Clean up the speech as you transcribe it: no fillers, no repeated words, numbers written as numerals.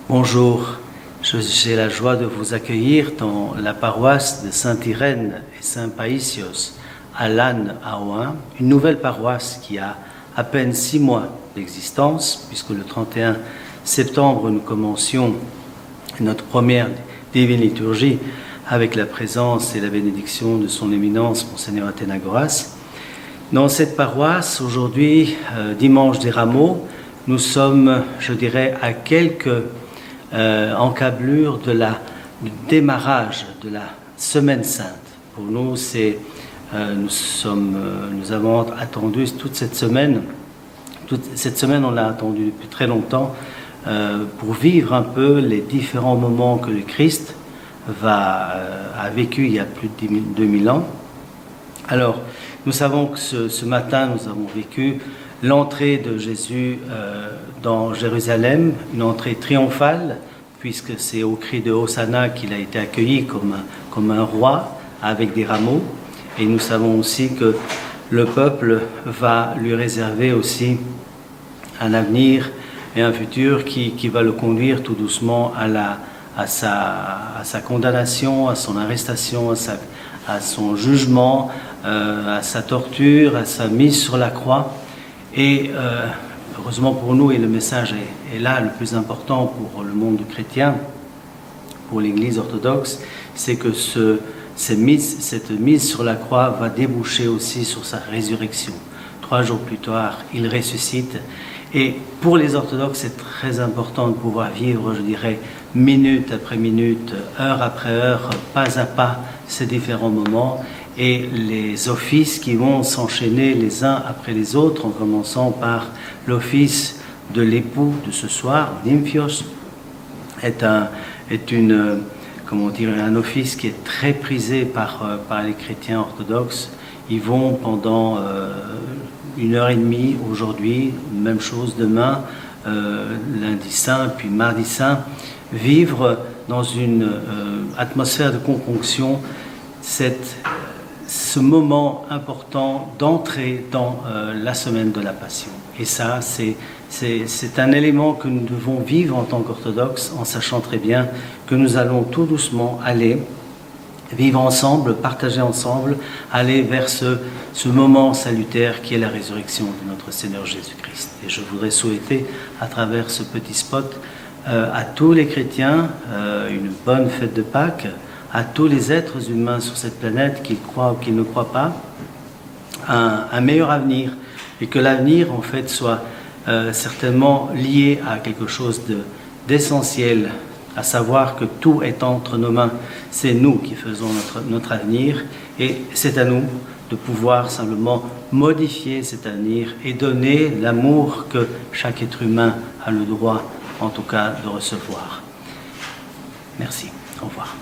Bonjour, j'ai la joie de vous accueillir dans la paroisse de Sainte-Irène et Saint-Païsios à Lannes à Ohain, une nouvelle paroisse qui a à peine 6 mois d'existence, puisque le 31 septembre nous commencions notre première divine liturgie avec la présence et la bénédiction de son éminence Monseigneur Athénagoras. Dans cette paroisse, aujourd'hui, dimanche des Rameaux, nous sommes, je dirais, à quelques encablures du démarrage de la Semaine Sainte. Pour nous, nous avons attendu toute cette semaine. Toute cette semaine, on l'a attendu depuis très longtemps pour vivre un peu les différents moments que le Christ a vécu il y a plus de 2000 ans. Alors, nous savons que ce matin, nous avons vécu l'entrée de Jésus dans Jérusalem, une entrée triomphale, puisque c'est au cri de Hosanna qu'il a été accueilli comme un roi avec des rameaux. Et nous savons aussi que le peuple va lui réserver aussi un avenir et un futur qui va le conduire tout doucement à sa condamnation, à son arrestation, à son jugement, à sa torture, à sa mise sur la croix. Et heureusement pour nous, et le message est là, le plus important pour le monde chrétien, pour l'Église orthodoxe, c'est que cette mise sur la croix va déboucher aussi sur sa résurrection. 3 jours plus tard, il ressuscite. Et pour les orthodoxes, c'est très important de pouvoir vivre, je dirais, minute après minute, heure après heure, pas à pas, ces différents moments. Et les offices qui vont s'enchaîner les uns après les autres, en commençant par l'office de l'époux de ce soir, Nymphios, est un office qui est très prisé par les chrétiens orthodoxes. Ils vont pendant 1h30 aujourd'hui, même chose demain, lundi saint, puis mardi saint, vivre dans une atmosphère de componction ce moment important d'entrer dans la semaine de la Passion. Et ça, c'est un élément que nous devons vivre en tant qu'orthodoxes, en sachant très bien que nous allons tout doucement aller vivre ensemble, partager ensemble, aller vers ce moment salutaire qui est la résurrection de notre Seigneur Jésus-Christ. Et je voudrais souhaiter, à travers ce petit spot, à tous les chrétiens une bonne fête de Pâques, à tous les êtres humains sur cette planète, qu'ils croient ou qu'ils ne croient pas, un meilleur avenir, et que l'avenir en fait soit certainement lié à quelque chose d'essentiel, à savoir que tout est entre nos mains. C'est nous qui faisons notre avenir, et c'est à nous de pouvoir simplement modifier cet avenir et donner l'amour que chaque être humain a le droit, en tout cas, de recevoir. Merci. Au revoir.